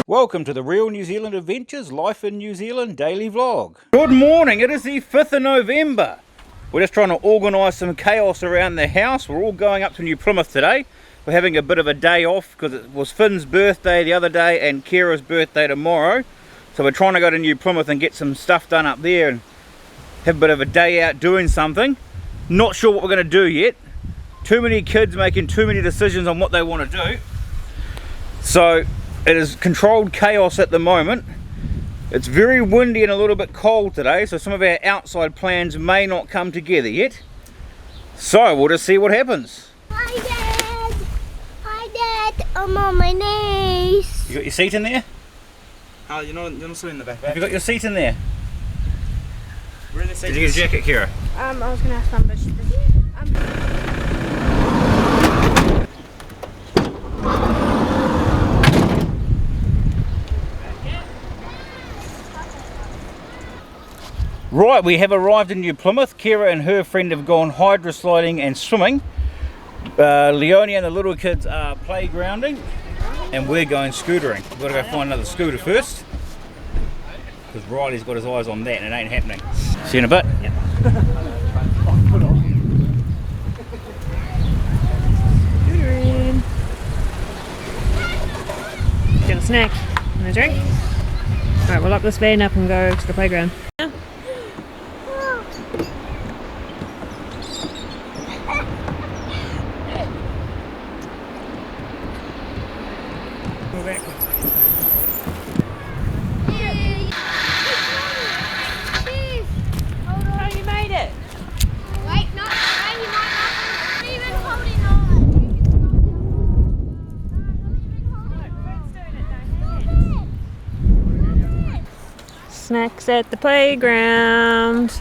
Welcome to the Real New Zealand Adventures Life in New Zealand daily vlog. Good morning, it is the 5th of November. We're just trying to organise some chaos around the house. We're all going up to New Plymouth today. We're having a bit of a day off because it was Finn's birthday the other day and Keira's birthday tomorrow. So we're trying to go to New Plymouth and get some stuff done up there and have a bit of a day out doing something. Not sure what we're going to do yet. Too many kids making too many decisions on what they want to do. So it is controlled chaos at the moment. It's very windy and a little bit cold today, so some of our outside plans may not come together yet. So we'll just see what happens. Hi Dad! Hi Dad! I'm on my knees. You got your seat in there? Oh, you're not sitting in the back. Have you got your seat in there? Where are the seats? Did you get a jacket, Keira? I was gonna ask Mum, but she Right, we have arrived in New Plymouth. Keira and her friend have gone hydro sliding and swimming. Leonie and the little kids are playgrounding, and we're going scootering. We've got to go find another scooter first, because Riley's got his eyes on that and it ain't happening. See you in a bit. Yep. Scootering. Get a snack and a drink. Alright, we'll lock this van up and go to the playground. Snacks at the playground.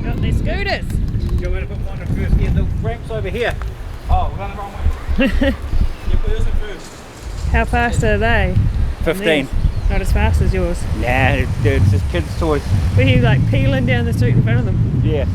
Got these scooters. You're going to put one in first. Yeah, the ramp's over here. Oh, we're going the wrong way. You put yours in first. How fast are they? 15. Not as fast as yours. Nah, it's just kids' toys. Were you like peeling down the street in front of them? Yes.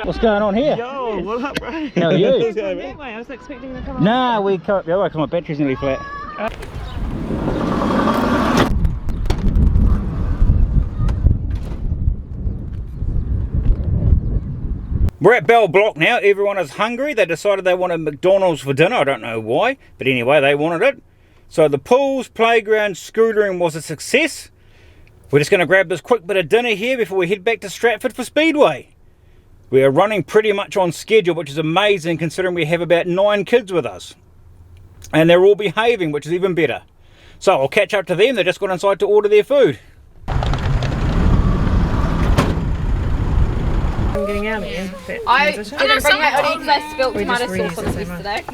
What's going on here? Yo, what up, bro? How are you? What's going on, That man? way, I was expecting to come up. Nah, we can't. Yeah, because my battery's nearly flat. We're at Bell Block now. Everyone is hungry. They decided they wanted McDonald's for dinner. I don't know why, but anyway, they wanted it. So the pools, playground, scootering was a success. We're just going to grab this quick bit of dinner here before we head back to Stratford for Speedway. We are running pretty much on schedule, which is amazing considering we have about 9 kids with us. And they're all behaving, which is even better. So I'll catch up to them. They just got inside to order their food. I'm getting out of here. I didn't bring my hoodie because I spilled We just tomato reused sauce on the the same piece one. today.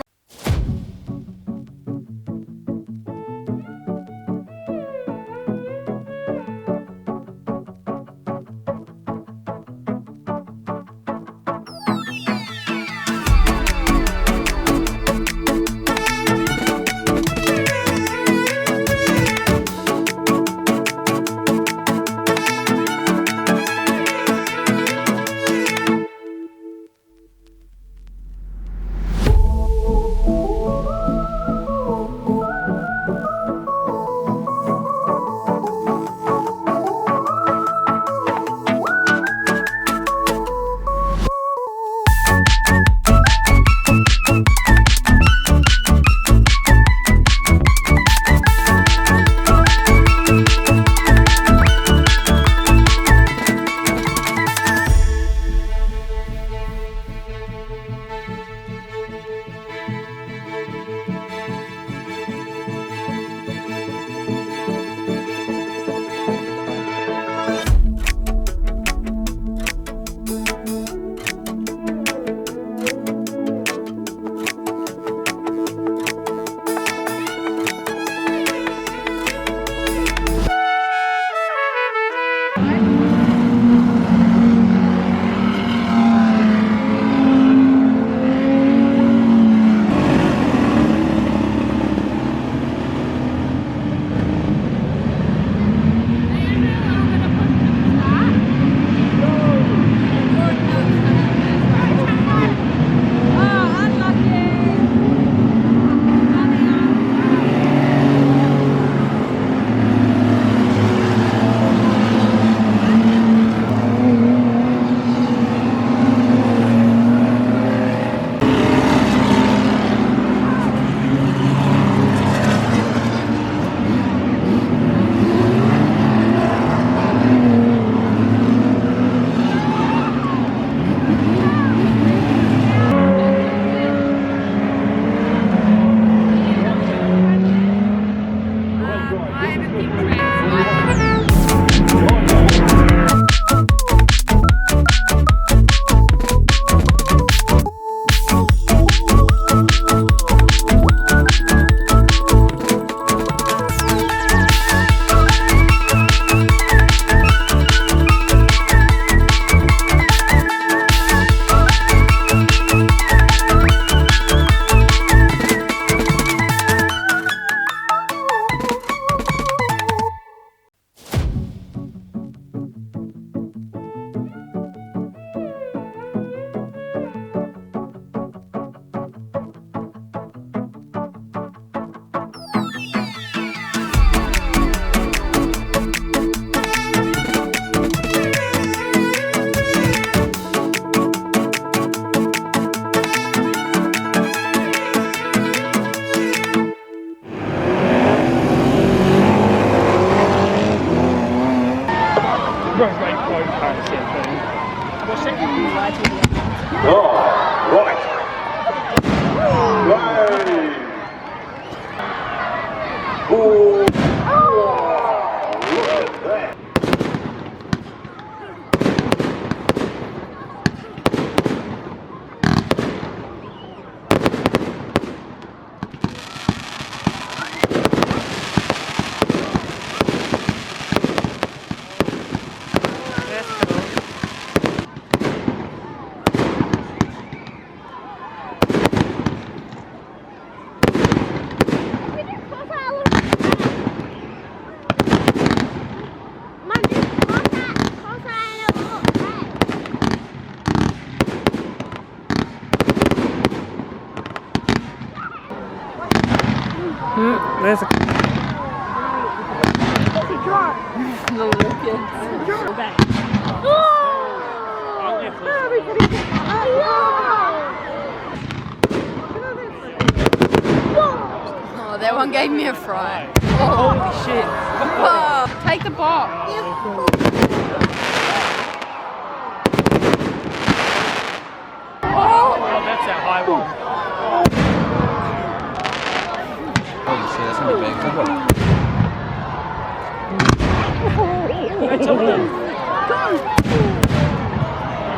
There's a... The little kids. Oh, that one gave me a fright. Oh, holy shit. Oh, take the box. Oh, that's that high one. Holy shit, that's gonna be big. That's a